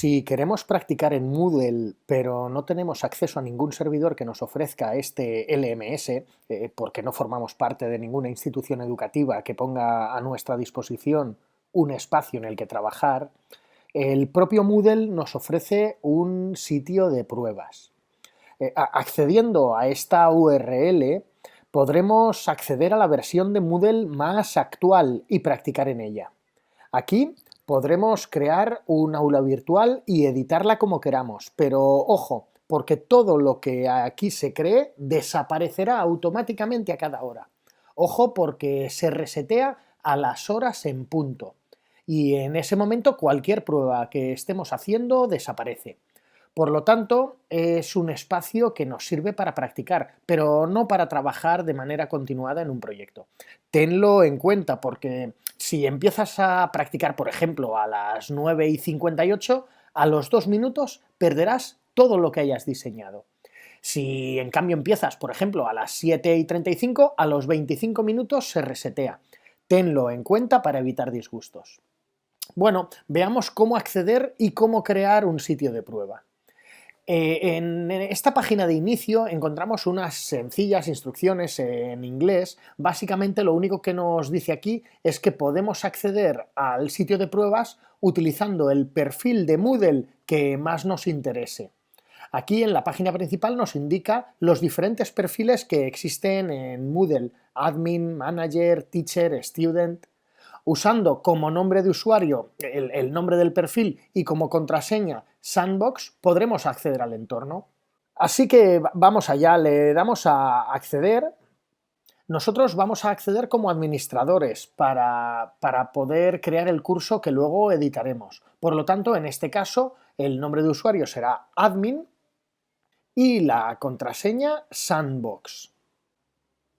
Si queremos practicar en Moodle, pero no tenemos acceso a ningún servidor que nos ofrezca este LMS, porque no formamos parte de ninguna institución educativa que ponga a nuestra disposición un espacio en el que trabajar, el propio Moodle nos ofrece un sitio de pruebas. Accediendo a esta URL, podremos acceder a la versión de Moodle más actual y practicar en ella. Aquí podremos crear un aula virtual y editarla como queramos, pero ojo, porque todo lo que aquí se cree desaparecerá automáticamente a cada hora. Ojo, porque se resetea a las horas en punto. Y en ese momento cualquier prueba que estemos haciendo desaparece. Por lo tanto, es un espacio que nos sirve para practicar, pero no para trabajar de manera continuada en un proyecto. Tenlo en cuenta porque si empiezas a practicar, por ejemplo, a las 9:58, a los 2 minutos perderás todo lo que hayas diseñado. Si en cambio empiezas, por ejemplo, a las 7:35, a los 25 minutos se resetea. Tenlo en cuenta para evitar disgustos. Bueno, veamos cómo acceder y cómo crear un sitio de prueba. En esta página de inicio encontramos unas sencillas instrucciones en inglés. Básicamente lo único que nos dice aquí es que podemos acceder al sitio de pruebas utilizando el perfil de Moodle que más nos interese. Aquí en la página principal nos indica los diferentes perfiles que existen en Moodle: Admin, Manager, Teacher, Student. Usando como nombre de usuario el nombre del perfil y como contraseña Sandbox, podremos acceder al entorno. Así que vamos allá, le damos a acceder. Nosotros vamos a acceder como administradores para poder crear el curso que luego editaremos. Por lo tanto, en este caso, el nombre de usuario será admin y la contraseña Sandbox.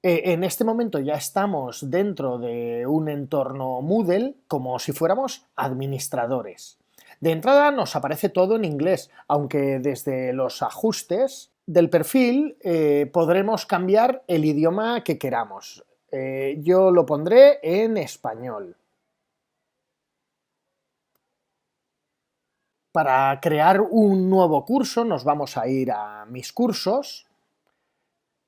En este momento ya estamos dentro de un entorno Moodle como si fuéramos administradores. De entrada nos aparece todo en inglés, aunque desde los ajustes del perfil podremos cambiar el idioma que queramos. Yo lo pondré en español. Para crear un nuevo curso nos vamos a ir a Mis cursos.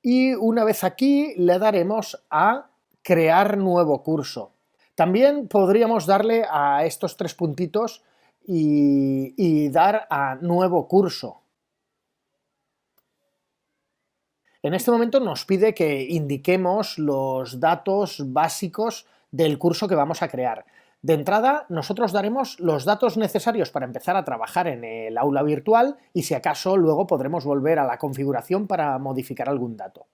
Y una vez aquí le daremos a crear nuevo curso. También podríamos darle a estos 3 puntitos y dar a nuevo curso. En este momento nos pide que indiquemos los datos básicos del curso que vamos a crear. De entrada, nosotros daremos los datos necesarios para empezar a trabajar en el aula virtual y si acaso luego podremos volver a la configuración para modificar algún dato.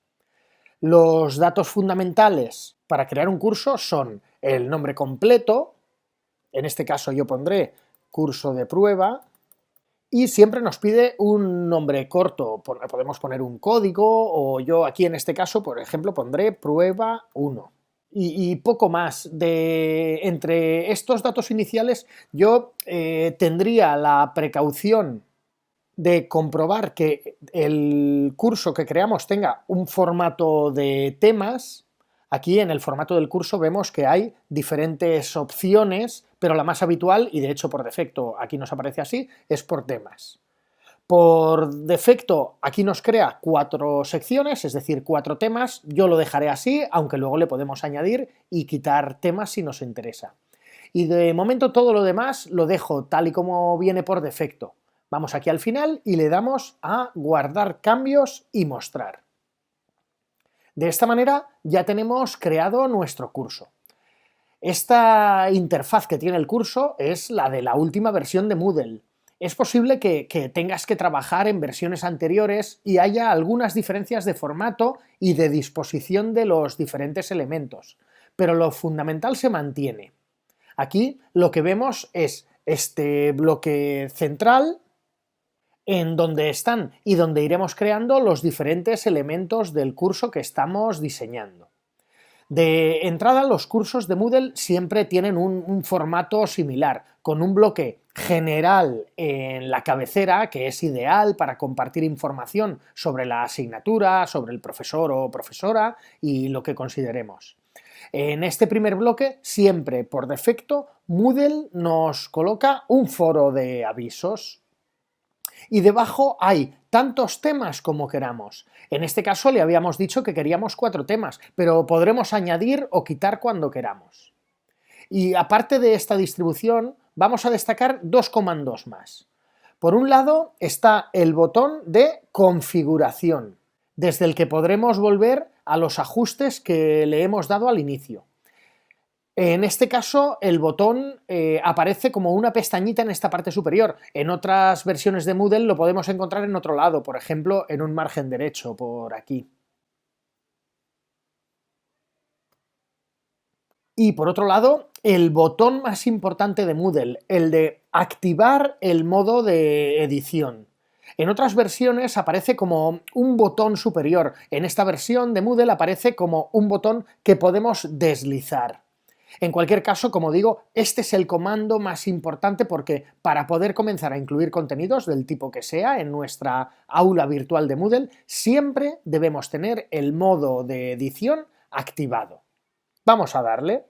Los datos fundamentales para crear un curso son el nombre completo, en este caso yo pondré curso de prueba, y siempre nos pide un nombre corto, podemos poner un código o yo aquí en este caso, por ejemplo, pondré prueba 1. Y poco más. Entre estos datos iniciales yo tendría la precaución de comprobar que el curso que creamos tenga un formato de temas. Aquí en el formato del curso vemos que hay diferentes opciones, pero la más habitual, y de hecho por defecto aquí nos aparece así, es por temas. Por defecto aquí nos crea 4 secciones, es decir, 4 temas. Yo lo dejaré así, aunque luego le podemos añadir y quitar temas si nos interesa. Y de momento todo lo demás lo dejo tal y como viene por defecto. Vamos aquí al final y le damos a guardar cambios y mostrar. De esta manera ya tenemos creado nuestro curso. Esta interfaz que tiene el curso es la de la última versión de Moodle. Es posible que tengas que trabajar en versiones anteriores y haya algunas diferencias de formato y de disposición de los diferentes elementos, pero lo fundamental se mantiene. Aquí lo que vemos es este bloque central en donde están y donde iremos creando los diferentes elementos del curso que estamos diseñando. De entrada, los cursos de Moodle siempre tienen un formato similar, con un bloque general en la cabecera, que es ideal para compartir información sobre la asignatura, sobre el profesor o profesora y lo que consideremos. En este primer bloque, siempre por defecto, Moodle nos coloca un foro de avisos. Y debajo hay tantos temas como queramos. En este caso le habíamos dicho que queríamos 4 temas, pero podremos añadir o quitar cuando queramos. Y aparte de esta distribución, vamos a destacar 2 comandos más. Por un lado está el botón de configuración, desde el que podremos volver a los ajustes que le hemos dado al inicio. En este caso, el botón aparece como una pestañita en esta parte superior. En otras versiones de Moodle lo podemos encontrar en otro lado, por ejemplo, en un margen derecho, por aquí. Y por otro lado, el botón más importante de Moodle, el de activar el modo de edición. En otras versiones aparece como un botón superior. En esta versión de Moodle aparece como un botón que podemos deslizar. En cualquier caso, como digo, este es el comando más importante porque para poder comenzar a incluir contenidos del tipo que sea en nuestra aula virtual de Moodle, siempre debemos tener el modo de edición activado. Vamos a darle.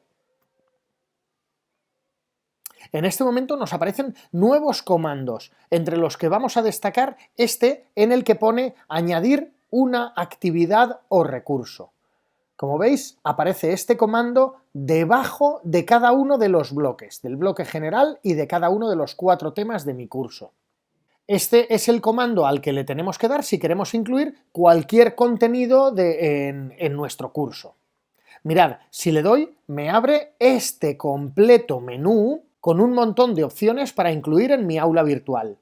En este momento nos aparecen nuevos comandos, entre los que vamos a destacar este en el que pone añadir una actividad o recurso. Como veis, aparece este comando debajo de cada uno de los bloques, del bloque general y de cada uno de los 4 temas de mi curso. Este es el comando al que le tenemos que dar si queremos incluir cualquier contenido en nuestro curso. Mirad, si le doy, me abre este completo menú con un montón de opciones para incluir en mi aula virtual,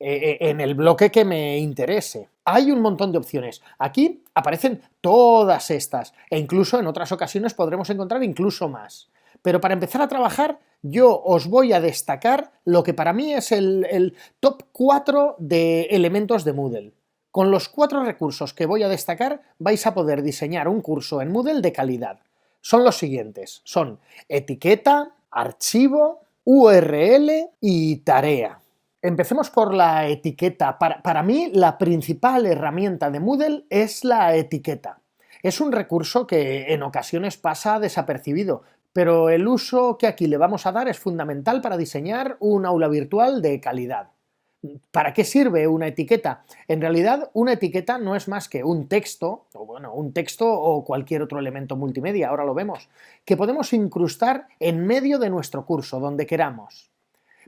en el bloque que me interese. Hay un montón de opciones. Aquí aparecen todas estas, e incluso en otras ocasiones podremos encontrar incluso más. Pero para empezar a trabajar, yo os voy a destacar lo que para mí es el top 4 de elementos de Moodle. Con los 4 recursos que voy a destacar, vais a poder diseñar un curso en Moodle de calidad. Son los siguientes, son etiqueta, archivo, URL y tarea. Empecemos por la etiqueta. Para mí, la principal herramienta de Moodle es la etiqueta. Es un recurso que en ocasiones pasa desapercibido, pero el uso que aquí le vamos a dar es fundamental para diseñar un aula virtual de calidad. ¿Para qué sirve una etiqueta? En realidad, una etiqueta no es más que un texto o cualquier otro elemento multimedia, ahora lo vemos, que podemos incrustar en medio de nuestro curso, donde queramos.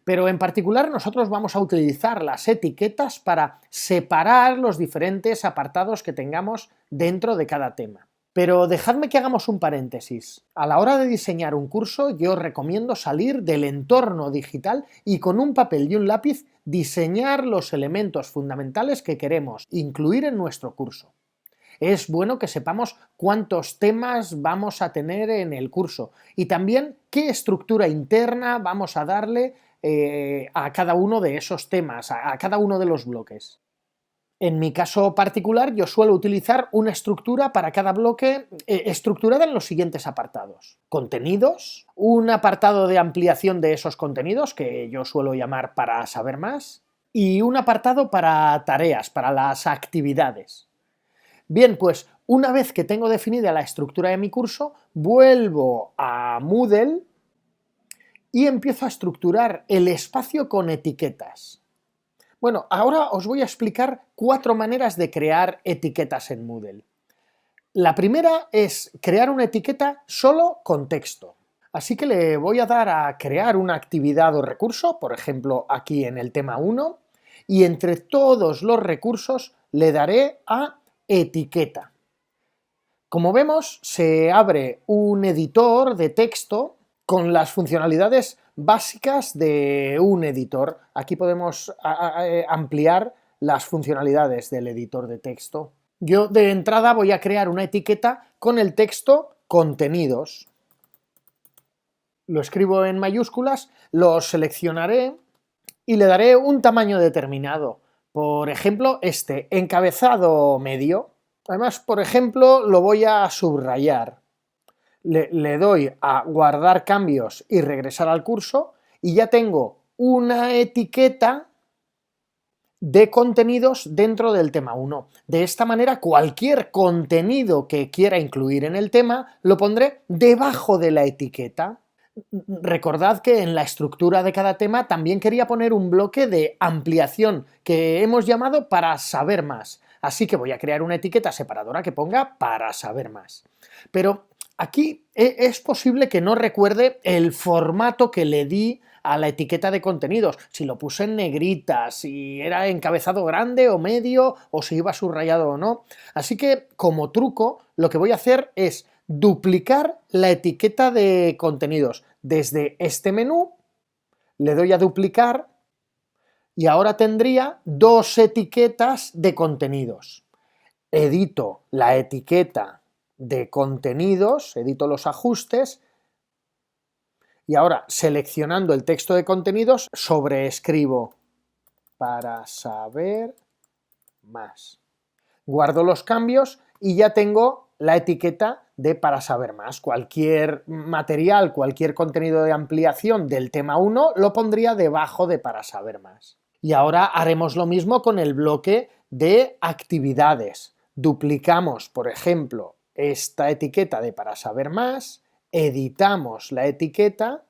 Pero en particular nosotros vamos a utilizar las etiquetas para separar los diferentes apartados que tengamos dentro de cada tema. Pero dejadme que hagamos un paréntesis. A la hora de diseñar un curso, yo os recomiendo salir del entorno digital y con un papel y un lápiz diseñar los elementos fundamentales que queremos incluir en nuestro curso. Es bueno que sepamos cuántos temas vamos a tener en el curso y también qué estructura interna vamos a darle a cada uno de esos temas, a cada uno de los bloques. En mi caso particular, yo suelo utilizar una estructura para cada bloque estructurada en los siguientes apartados. Contenidos, un apartado de ampliación de esos contenidos, que yo suelo llamar para saber más, y un apartado para tareas, para las actividades. Bien, pues una vez que tengo definida la estructura de mi curso, vuelvo a Moodle y empiezo a estructurar el espacio con etiquetas. Bueno, ahora os voy a explicar 4 maneras de crear etiquetas en Moodle. La primera es crear una etiqueta solo con texto. Así que le voy a dar a crear una actividad o recurso, por ejemplo aquí en el tema 1, y entre todos los recursos le daré a etiqueta. Como vemos, se abre un editor de texto con las funcionalidades básicas de un editor. Aquí podemos ampliar las funcionalidades del editor de texto. Yo de entrada voy a crear una etiqueta con el texto contenidos. Lo escribo en mayúsculas, lo seleccionaré y le daré un tamaño determinado. Por ejemplo, este, encabezado medio. Además, por ejemplo, lo voy a subrayar. Le doy a guardar cambios y regresar al curso y ya tengo una etiqueta de contenidos dentro del tema 1. De esta manera, cualquier contenido que quiera incluir en el tema lo pondré debajo de la etiqueta. Recordad que en la estructura de cada tema también quería poner un bloque de ampliación que hemos llamado para saber más. Así que voy a crear una etiqueta separadora que ponga para saber más. Pero aquí es posible que no recuerde el formato que le di a la etiqueta de contenidos, si lo puse en negrita, si era encabezado grande o medio, o si iba subrayado o no. Así que, como truco, lo que voy a hacer es duplicar la etiqueta de contenidos. Desde este menú le doy a duplicar y ahora tendría dos etiquetas de contenidos. Edito la etiqueta de contenidos, edito los ajustes y ahora seleccionando el texto de contenidos sobreescribo para saber más. Guardo los cambios y ya tengo la etiqueta de para saber más. Cualquier material, cualquier contenido de ampliación del tema 1 lo pondría debajo de para saber más. Y ahora haremos lo mismo con el bloque de actividades. Duplicamos, por ejemplo, esta etiqueta de para saber más, editamos la etiqueta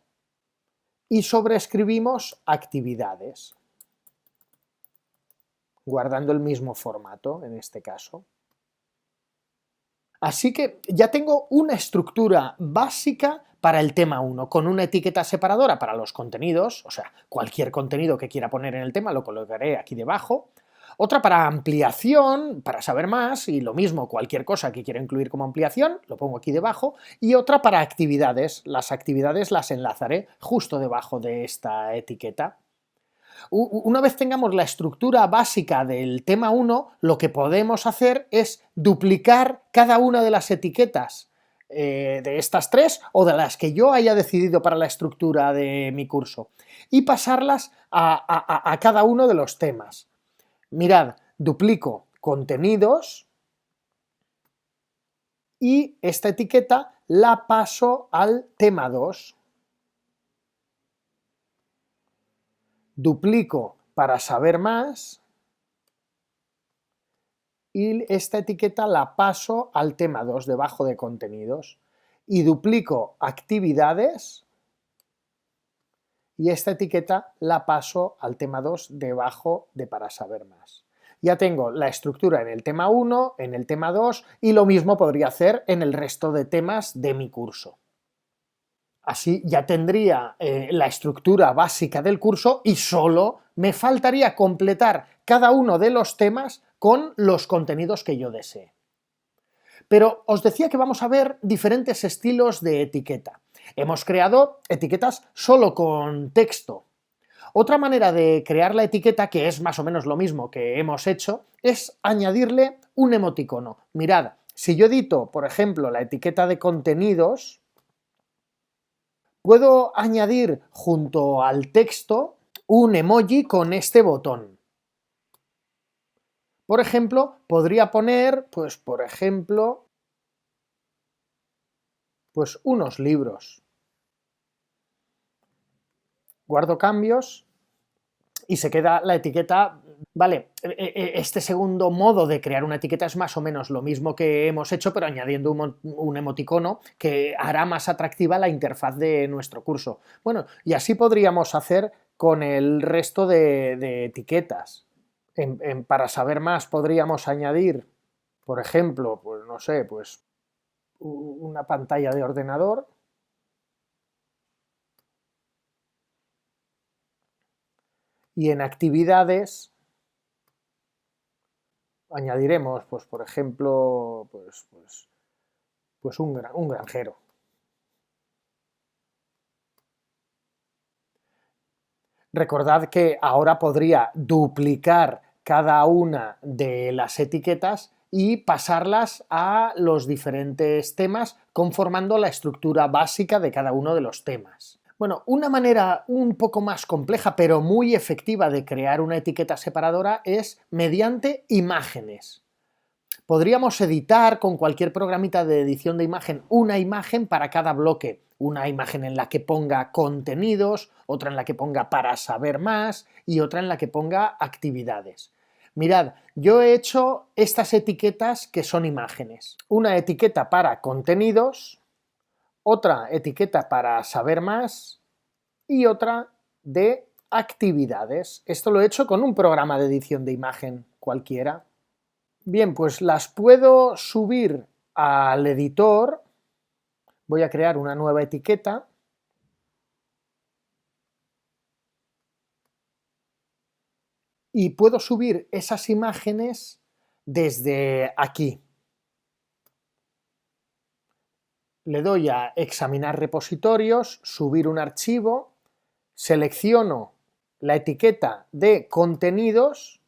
y sobreescribimos actividades, guardando el mismo formato en este caso. Así que ya tengo una estructura básica para el tema 1, con una etiqueta separadora para los contenidos, o sea, cualquier contenido que quiera poner en el tema lo colocaré aquí debajo, otra para ampliación, para saber más, y lo mismo, cualquier cosa que quiera incluir como ampliación, lo pongo aquí debajo, y otra para actividades, las actividades las enlazaré justo debajo de esta etiqueta. Una vez tengamos la estructura básica del tema 1, lo que podemos hacer es duplicar cada una de las etiquetas de estas tres o de las que yo haya decidido para la estructura de mi curso y pasarlas a cada uno de los temas. Mirad, duplico contenidos y esta etiqueta la paso al tema 2. Duplico para saber más y esta etiqueta la paso al tema 2 debajo de contenidos y duplico actividades y esta etiqueta la paso al tema 2 debajo de para saber más. Ya tengo la estructura en el tema 1, en el tema 2 y lo mismo podría hacer en el resto de temas de mi curso. Así ya tendría la estructura básica del curso y solo me faltaría completar cada uno de los temas con los contenidos que yo desee. Pero os decía que vamos a ver diferentes estilos de etiqueta. Hemos creado etiquetas solo con texto. Otra manera de crear la etiqueta, que es más o menos lo mismo que hemos hecho, es añadirle un emoticono. Mirad, si yo edito, por ejemplo, la etiqueta de contenidos, puedo añadir junto al texto un emoji con este botón. Por ejemplo, podría poner, unos libros. Guardo cambios y se queda la etiqueta. Vale, este segundo modo de crear una etiqueta es más o menos lo mismo que hemos hecho, pero añadiendo un emoticono que hará más atractiva la interfaz de nuestro curso. Bueno, y así podríamos hacer con el resto de etiquetas. Para saber más podríamos añadir, por ejemplo, pues no sé, pues una pantalla de ordenador. Y en actividades añadiremos, pues por ejemplo, un granjero. Recordad que ahora podría duplicar cada una de las etiquetas y pasarlas a los diferentes temas conformando la estructura básica de cada uno de los temas. Bueno, una manera un poco más compleja pero muy efectiva de crear una etiqueta separadora es mediante imágenes. Podríamos editar con cualquier programita de edición de imagen una imagen para cada bloque. Una imagen en la que ponga contenidos, otra en la que ponga para saber más y otra en la que ponga actividades. Mirad, yo he hecho estas etiquetas que son imágenes. Una etiqueta para contenidos, otra etiqueta para saber más y otra de actividades. Esto lo he hecho con un programa de edición de imagen cualquiera. Bien, pues las puedo subir al editor. Voy a crear una nueva etiqueta. Y puedo subir esas imágenes desde aquí. Le doy a examinar repositorios, subir un archivo, selecciono la etiqueta de contenidos,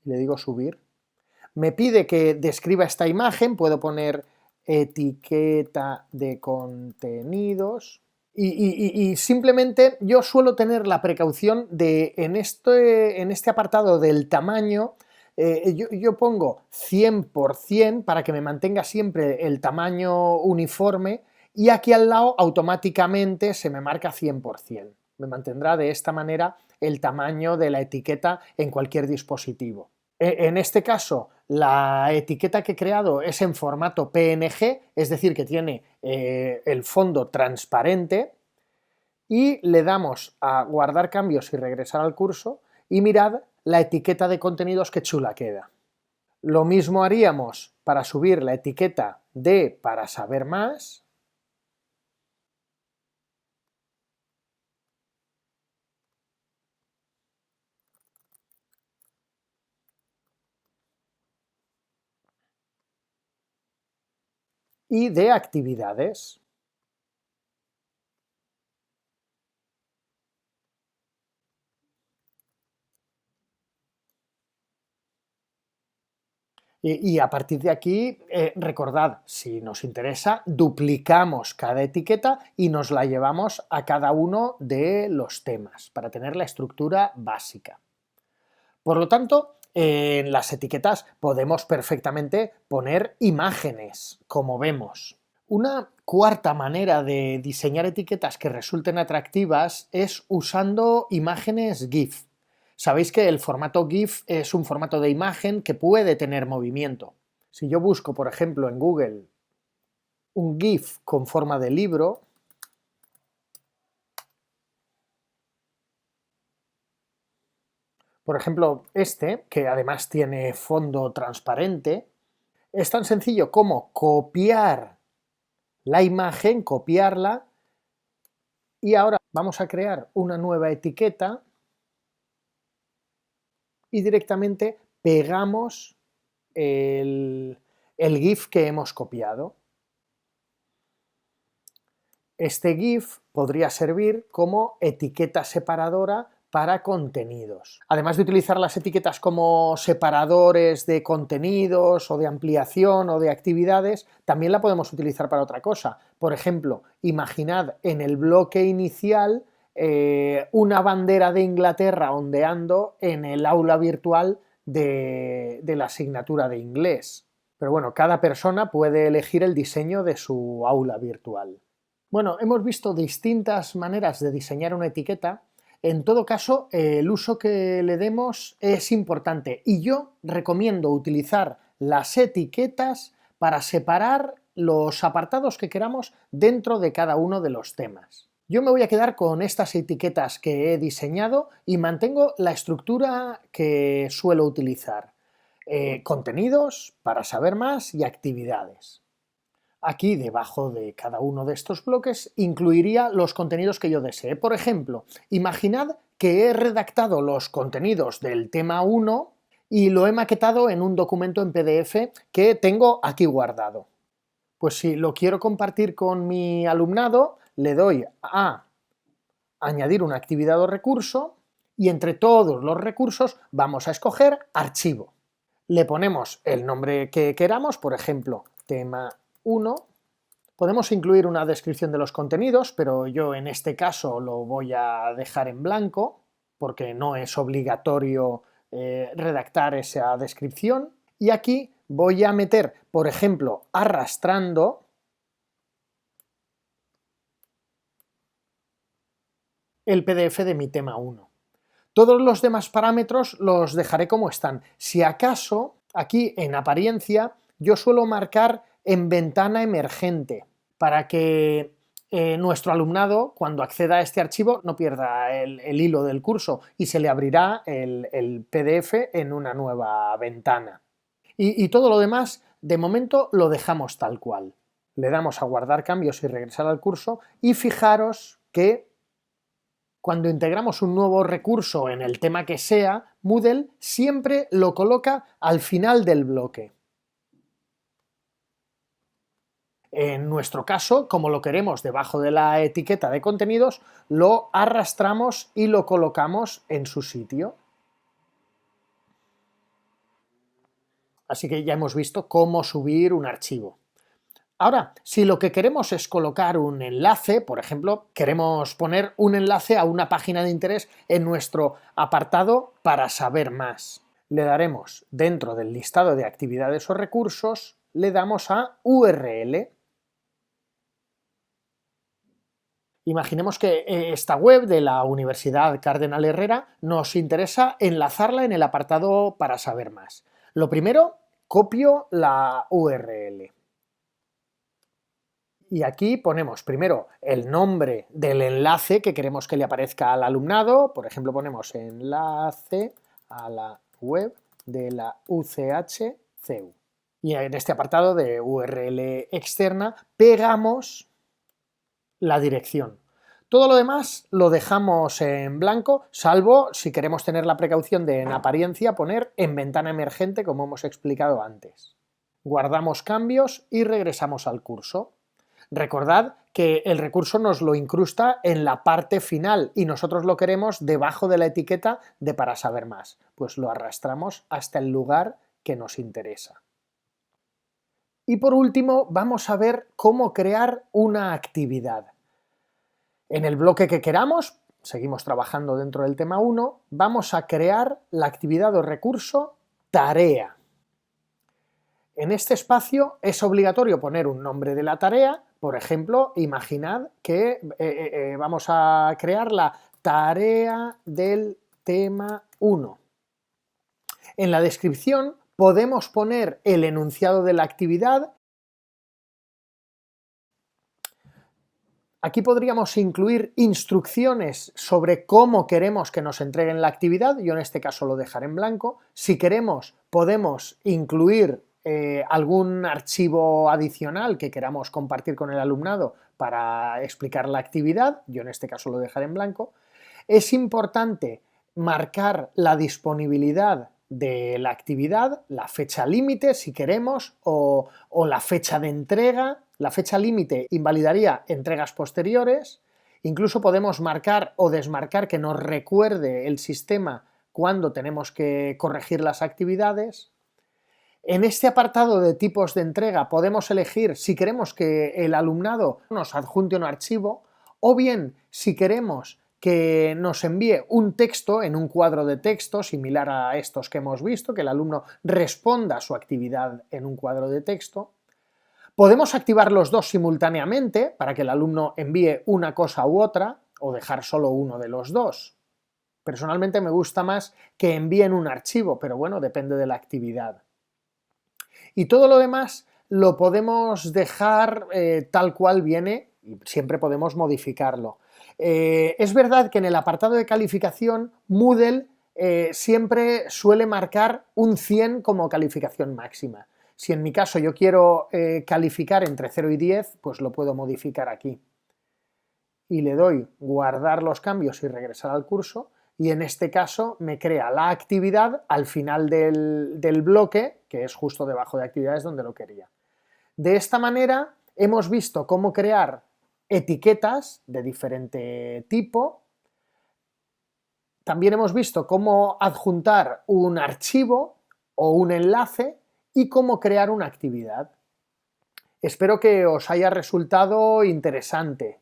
le digo subir. Me pide que describa esta imagen, puedo poner etiqueta de contenidos y simplemente yo suelo tener la precaución de en este apartado del tamaño yo pongo 100% para que me mantenga siempre el tamaño uniforme y aquí al lado automáticamente se me marca 100%. Me mantendrá de esta manera el tamaño de la etiqueta en cualquier dispositivo. En este caso, la etiqueta que he creado es en formato PNG, es decir, que tiene el fondo transparente, y le damos a guardar cambios y regresar al curso, y mirad la etiqueta de contenidos que chula queda. Lo mismo haríamos para subir la etiqueta de para saber más. Y de actividades. Y a partir de aquí, recordad, si nos interesa, duplicamos cada etiqueta y nos la llevamos a cada uno de los temas para tener la estructura básica. Por lo tanto, en las etiquetas podemos perfectamente poner imágenes, como vemos. Una cuarta manera de diseñar etiquetas que resulten atractivas es usando imágenes GIF. Sabéis que el formato GIF es un formato de imagen que puede tener movimiento. Si yo busco, por ejemplo, en Google un GIF con forma de libro, por ejemplo este, que además tiene fondo transparente, es tan sencillo como copiar la imagen, copiarla, y ahora vamos a crear una nueva etiqueta y directamente pegamos el GIF que hemos copiado. Este GIF podría servir como etiqueta separadora para contenidos. Además de utilizar las etiquetas como separadores de contenidos o de ampliación o de actividades, también la podemos utilizar para otra cosa. Por ejemplo, imaginad en el bloque inicial una bandera de Inglaterra ondeando en el aula virtual de la asignatura de inglés. Pero bueno, cada persona puede elegir el diseño de su aula virtual. Bueno, hemos visto distintas maneras de diseñar una etiqueta. En todo caso, el uso que le demos es importante y yo recomiendo utilizar las etiquetas para separar los apartados que queramos dentro de cada uno de los temas. Yo me voy a quedar con estas etiquetas que he diseñado y mantengo la estructura que suelo utilizar. Contenidos, para saber más y actividades. Aquí, debajo de cada uno de estos bloques, incluiría los contenidos que yo desee. Por ejemplo, imaginad que he redactado los contenidos del tema 1 y lo he maquetado en un documento en PDF que tengo aquí guardado. Pues si lo quiero compartir con mi alumnado, le doy a añadir una actividad o recurso y entre todos los recursos vamos a escoger archivo. Le ponemos el nombre que queramos, por ejemplo, tema 1. Podemos incluir una descripción de los contenidos, pero yo en este caso lo voy a dejar en blanco porque no es obligatorio redactar esa descripción. Y aquí voy a meter, por ejemplo, arrastrando el PDF de mi tema 1. Todos los demás parámetros los dejaré como están. Si acaso, aquí en apariencia, yo suelo marcar en ventana emergente para que nuestro alumnado, cuando acceda a este archivo, no pierda el hilo del curso y se le abrirá el PDF en una nueva ventana. Y todo lo demás, de momento, lo dejamos tal cual. Le damos a guardar cambios y regresar al curso y fijaros que cuando integramos un nuevo recurso en el tema que sea, Moodle siempre lo coloca al final del bloque. En nuestro caso, como lo queremos debajo de la etiqueta de contenidos, lo arrastramos y lo colocamos en su sitio. Así que ya hemos visto cómo subir un archivo. Ahora, si lo que queremos es colocar un enlace, por ejemplo, queremos poner un enlace a una página de interés en nuestro apartado para saber más. Le daremos dentro del listado de actividades o recursos, le damos a URL. Imaginemos que esta web de la Universidad Cardenal Herrera nos interesa enlazarla en el apartado para saber más. Lo primero, copio la URL. Y aquí ponemos primero el nombre del enlace que queremos que le aparezca al alumnado. Por ejemplo, ponemos enlace a la web de la UCH-CEU. Y en este apartado de URL externa pegamos la dirección. Todo lo demás lo dejamos en blanco, salvo si queremos tener la precaución de en apariencia poner en ventana emergente, como hemos explicado antes. Guardamos cambios y regresamos al curso. Recordad que el recurso nos lo incrusta en la parte final y nosotros lo queremos debajo de la etiqueta de para saber más. Pues lo arrastramos hasta el lugar que nos interesa. Y por último, vamos a ver cómo crear una actividad. En el bloque que queramos, seguimos trabajando dentro del tema 1, vamos a crear la actividad o recurso tarea. En este espacio es obligatorio poner un nombre de la tarea. Por ejemplo, imaginad que vamos a crear la tarea del tema 1. En la descripción podemos poner el enunciado de la actividad. Aquí podríamos incluir instrucciones sobre cómo queremos que nos entreguen la actividad. Yo en este caso lo dejaré en blanco. Si queremos, podemos incluir algún archivo adicional que queramos compartir con el alumnado para explicar la actividad. Yo en este caso lo dejaré en blanco. Es importante marcar la disponibilidad de la actividad, la fecha límite si queremos, o la fecha de entrega. La fecha límite invalidaría entregas posteriores. Incluso podemos marcar o desmarcar que nos recuerde el sistema cuando tenemos que corregir las actividades. En este apartado de tipos de entrega podemos elegir si queremos que el alumnado nos adjunte un archivo o bien si queremos que nos envíe un texto en un cuadro de texto similar a estos que hemos visto, que el alumno responda a su actividad en un cuadro de texto. Podemos activar los dos simultáneamente para que el alumno envíe una cosa u otra o dejar solo uno de los dos. Personalmente me gusta más que envíen un archivo, pero bueno, depende de la actividad. Y todo lo demás lo podemos dejar tal cual viene y siempre podemos modificarlo. Es verdad que en el apartado de calificación Moodle siempre suele marcar un 100 como calificación máxima. Si en mi caso yo quiero calificar entre 0 y 10, pues lo puedo modificar aquí. Y le doy guardar los cambios y regresar al curso. Y en este caso me crea la actividad al final del bloque, que es justo debajo de actividades donde lo quería. De esta manera hemos visto cómo crear etiquetas de diferente tipo. También hemos visto cómo adjuntar un archivo o un enlace y cómo crear una actividad. Espero que os haya resultado interesante.